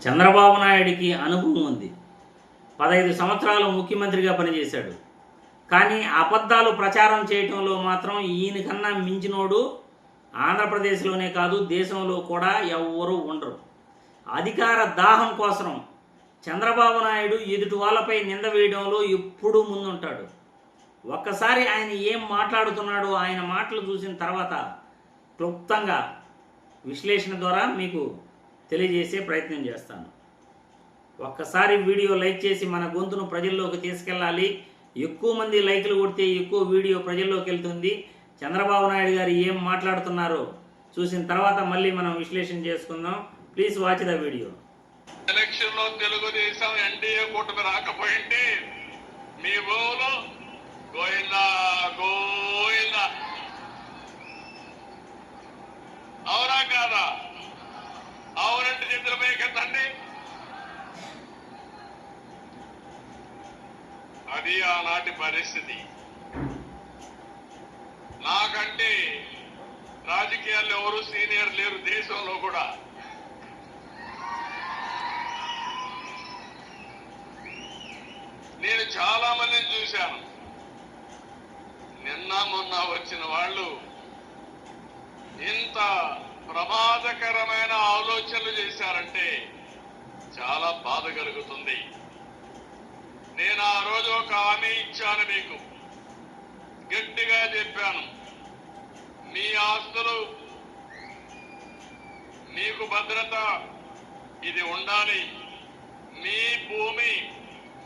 చంద్రబాబు నాయుడికి అనుభవం ఉంది. 15 సంవత్సరాలు ముఖ్యమంత్రిగా పనిచేశాడు. కానీ అబద్ధాలు ప్రచారం చేయటంలో మాత్రం ఈయనకన్నా మించినోడు ఆంధ్రప్రదేశ్లోనే కాదు దేశంలో కూడా ఎవ్వరూ ఉండరు. అధికార దాహం కోసం చంద్రబాబు నాయుడు ఎదుటి వాళ్ళపై నింద వేయడంలో ఎప్పుడూ ముందుంటాడు. ఒక్కసారి ఆయన ఏం మాట్లాడుతున్నాడో ఆయన మాటలు చూసిన తర్వాత క్లుప్తంగా విశ్లేషణ ద్వారా మీకు తెలియజేసే ప్రయత్నం చేస్తాను. ఒక్కసారి వీడియో లైక్ చేసి మన గొంతును ప్రజల్లోకి తీసుకెళ్ళాలి. ఎక్కువ మంది లైక్లు కొడితే ఎక్కువ వీడియో ప్రజల్లోకి వెళ్తుంది. చంద్రబాబు నాయుడు గారు ఏం మాట్లాడుతున్నారో చూసిన తర్వాత మళ్ళీ మనం విశ్లేషణ చేసుకుందాం. Please watch the video. ఎలక్షన్లో తెలుగుదేశం ఎన్డీఏ కూటమి రాకపోయింటే మీ ఊళ్ళో గోయిందా గోయిందా, అవునా కాదా? అవునంటే చేతుల పైకెత్తండి. అది ఆనాటి పరిస్థితి. నాకంటే రాజకీయాల్లో ఎవరు సీనియర్ లేరు దేశంలో కూడా. నేను చాలా మందిని చూశాను. నిన్న మొన్న వచ్చిన వాళ్ళు ఇంత ప్రమాదకరమైన ఆలోచనలు చేశారంటే చాలా బాధ కలుగుతుంది. నేను ఆ రోజు ఒక హామీ ఇచ్చాను, మీకు గట్టిగా చెప్పాను, మీ ఆస్తులు మీకు భద్రత ఇది ఉండాలి, మీ భూమి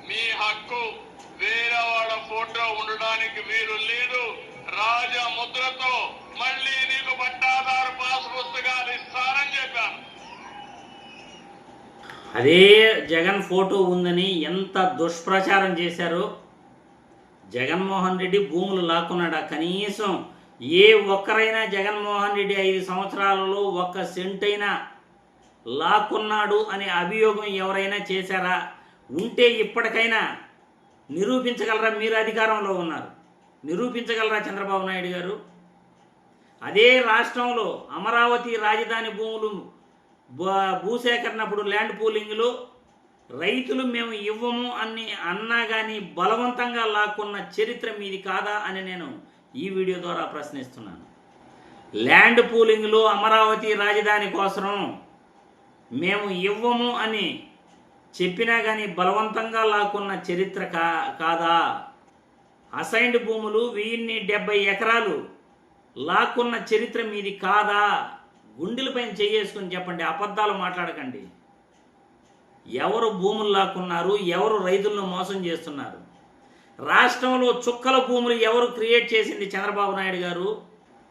మీ హక్కు వేరే వాళ్ళ ఫోటో ఉండడానికి వీలు లేదు, రాజముద్రతో మళ్ళీ నీకు పట్టాదారు పాస్ పుస్తకాలు ఇస్తానని చెప్పాను. అదే జగన్ ఫోటో ఉందని ఎంత దుష్ప్రచారం చేశారో. జగన్మోహన్ రెడ్డి భూములు లాక్కున్నాడా? కనీసం ఏ ఒక్కరైనా జగన్మోహన్ రెడ్డి 5 సంవత్సరాలలో ఒక్క సెంటైనా లాక్కున్నాడు అనే అభియోగం ఎవరైనా చేశారా? ఉంటే ఇప్పటికైనా నిరూపించగలరా? మీరు అధికారంలో ఉన్నారు, నిరూపించగలరా చంద్రబాబు నాయుడు గారు? అదే రాష్ట్రంలో అమరావతి రాజధాని భూములు భూసేకరణప్పుడు ల్యాండ్ పూలింగ్లో రైతులు మేము ఇవ్వము అని అన్నా కానీ బలవంతంగా లాక్కున్న చరిత్ర మీది కాదా అని నేను ఈ వీడియో ద్వారా ప్రశ్నిస్తున్నాను. ల్యాండ్ పూలింగ్లో అమరావతి రాజధాని కోసం మేము ఇవ్వము అని చెప్పినా కానీ బలవంతంగా లాక్కున్న చరిత్ర కాదా? అసైన్డ్ భూములు 1070 ఎకరాలు లాక్కున్న చరిత్ర మీది కాదా? గుండెలపైన చేసుకుని చెప్పండి, అబద్ధాలు మాట్లాడకండి. ఎవరు భూములు లాక్కున్నారు? ఎవరు రైతులను మోసం చేస్తున్నారు? రాష్ట్రంలో చుక్కల భూములు ఎవరు క్రియేట్ చేసింది? చంద్రబాబు నాయుడు గారు.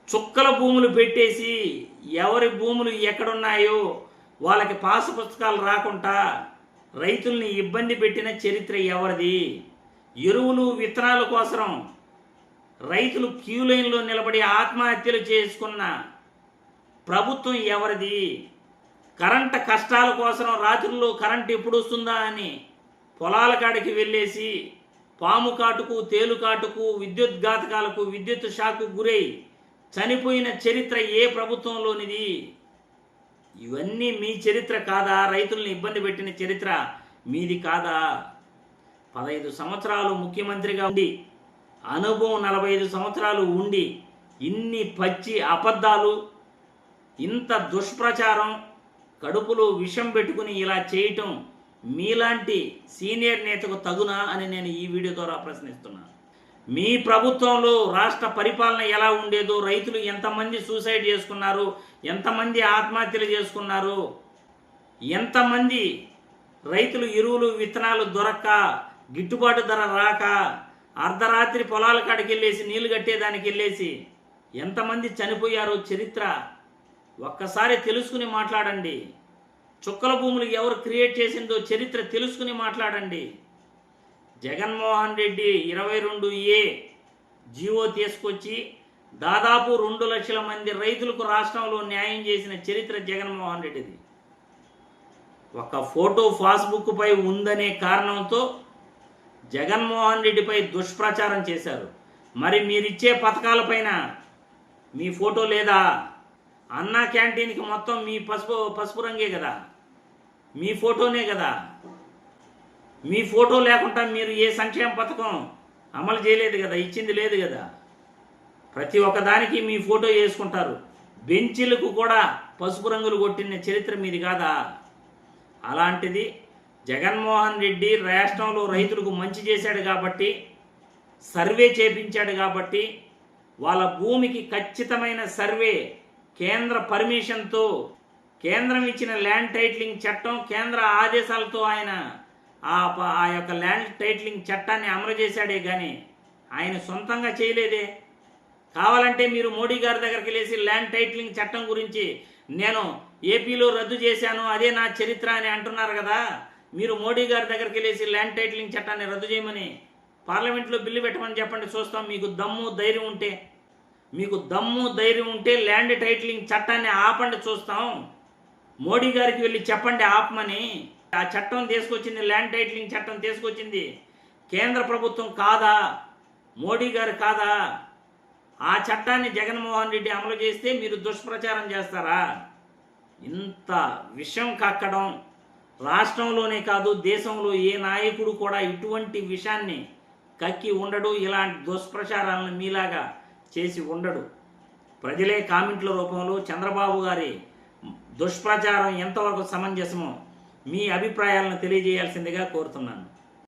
చుక్కల భూములు పెట్టేసి ఎవరి భూములు ఎక్కడున్నాయో వాళ్ళకి పాసు పుస్తకాలు రాకుండా రైతుల్ని ఇబ్బంది పెట్టిన చరిత్ర ఎవరిది? ఎరువులు విత్తనాల కోసం రైతులు క్యూ లైన్లో నిలబడి ఆత్మహత్యలు చేసుకున్న ప్రభుత్వం ఎవరిది? కరెంటు కష్టాల కోసం రాత్రుల్లో కరెంటు ఎప్పుడు వస్తుందా అని పొలాల కాడికి వెళ్ళేసి పాము కాటుకు తేలు కాటుకు విద్యుత్ ఘాతకాలకు విద్యుత్ షాకు గురై చనిపోయిన చరిత్ర ఏ ప్రభుత్వంలోనిది? ఇవన్నీ మీ చరిత్ర కాదా? రైతుల్ని ఇబ్బంది పెట్టిన చరిత్ర మీది కాదా? 15 సంవత్సరాలు ముఖ్యమంత్రిగా ఉండి అనుభవం 45 సంవత్సరాలు ఉండి ఇన్ని పచ్చి అబద్ధాలు, ఇంత దుష్ప్రచారం, కడుపులో విషం పెట్టుకుని ఇలా చేయటం మీలాంటి సీనియర్ నేతకు తగునా అని నేను ఈ వీడియో ద్వారా ప్రశ్నిస్తున్నాను. మీ ప్రభుత్వంలో రాష్ట్ర పరిపాలన ఎలా ఉండేదో, రైతులు ఎంతమంది సూసైడ్ చేసుకున్నారు, ఎంతమంది ఆత్మహత్యలు చేసుకున్నారు, ఎంతమంది రైతులు ఎరువులు విత్తనాలు దొరక్క గిట్టుబాటు ధర రాక అర్ధరాత్రి పొలాల కాడికి వెళ్ళేసి నీళ్లు కట్టేదానికి వెళ్ళేసి ఎంతమంది చనిపోయారో చరిత్ర ఒక్కసారి తెలుసుకుని మాట్లాడండి. చుక్కల భూములు ఎవరు క్రియేట్ చేసిందో చరిత్ర తెలుసుకుని మాట్లాడండి. జగన్మోహన్ రెడ్డి 22A జీవో తీసుకొచ్చి దాదాపు 2 లక్షల మంది రైతులకు రాష్ట్రంలో న్యాయం చేసిన చరిత్ర జగన్మోహన్ రెడ్డిది. ఒక ఫోటో ఫేస్బుక్ పై ఉందనే కారణంతో జగన్మోహన్ రెడ్డిపై దుష్ప్రచారం చేశారు. మరి మీరిచ్చే పథకాలపైన మీ ఫోటో లేదా? అన్నా క్యాంటీన్కి మొత్తం మీ పసుపు రంగే కదా. మీ ఫోటోనే కదా. మీ ఫోటో లేకుండా మీరు ఏ సంక్షేమ పథకం అమలు చేయలేదు కదా, ఇచ్చింది లేదు కదా. ప్రతి ఒక్కదానికి మీ ఫోటో వేసుకుంటారు. బెంచీలకు కూడా పసుపు రంగులు కొట్టిన చరిత్ర మీది కాదా? అలాంటిది జగన్మోహన్ రెడ్డి రాష్ట్రంలో రైతులకు మంచి చేశాడు కాబట్టి, సర్వే చేపించాడు కాబట్టి, వాళ్ళ భూమికి ఖచ్చితమైన సర్వే కేంద్ర పర్మిషన్తో, కేంద్రం ఇచ్చిన ల్యాండ్ టైటిలింగ్ చట్టం, కేంద్ర ఆదేశాలతో ఆయన ఆ యొక్క ల్యాండ్ టైటిలింగ్ చట్టాన్ని అమలు చేశాడే కానీ ఆయన సొంతంగా చేయలేదే. కావాలంటే మీరు మోడీ గారి దగ్గరికి వెళ్ళేసి ల్యాండ్ టైటిలింగ్ చట్టం గురించి నేను ఏపీలో రద్దు చేశాను, అదే నా చరిత్ర అని అంటున్నారు కదా. మీరు మోడీ గారి దగ్గరికి వెళ్ళేసి ల్యాండ్ టైటిలింగ్ చట్టాన్ని రద్దు చేయమని పార్లమెంట్లో బిల్లు పెట్టమని చెప్పండి, చూస్తాం. మీకు దమ్ము ధైర్యం ఉంటే ల్యాండ్ టైటిలింగ్ చట్టాన్ని ఆపండి, చూస్తాం. మోడీ గారికి వెళ్ళి చెప్పండి ఆపమని. ఆ చట్టం తీసుకొచ్చింది, ల్యాండ్ టైటిలింగ్ చట్టం తీసుకొచ్చింది కేంద్ర ప్రభుత్వం కాదా, మోడీ గారు కాదా? ఆ చట్టాన్ని జగన్మోహన్ రెడ్డి అమలు చేస్తే మీరు దుష్ప్రచారం చేస్తారా? ఇంత విషం కక్కడం రాష్ట్రంలోనే కాదు, దేశంలో ఏ నాయకుడు కూడా ఇటువంటి విషయాన్ని కక్కి ఉండడు, ఇలాంటి దుష్ప్రచారాలను మీలాగా చేసి ఉండడు. ప్రజలే కామెంట్ల రూపంలో చంద్రబాబు గారి దుష్ప్రచారం ఎంతవరకు సమంజసమో మీ అభిప్రాయాలను తెలియజేయాల్సిందిగా కోరుతున్నాను.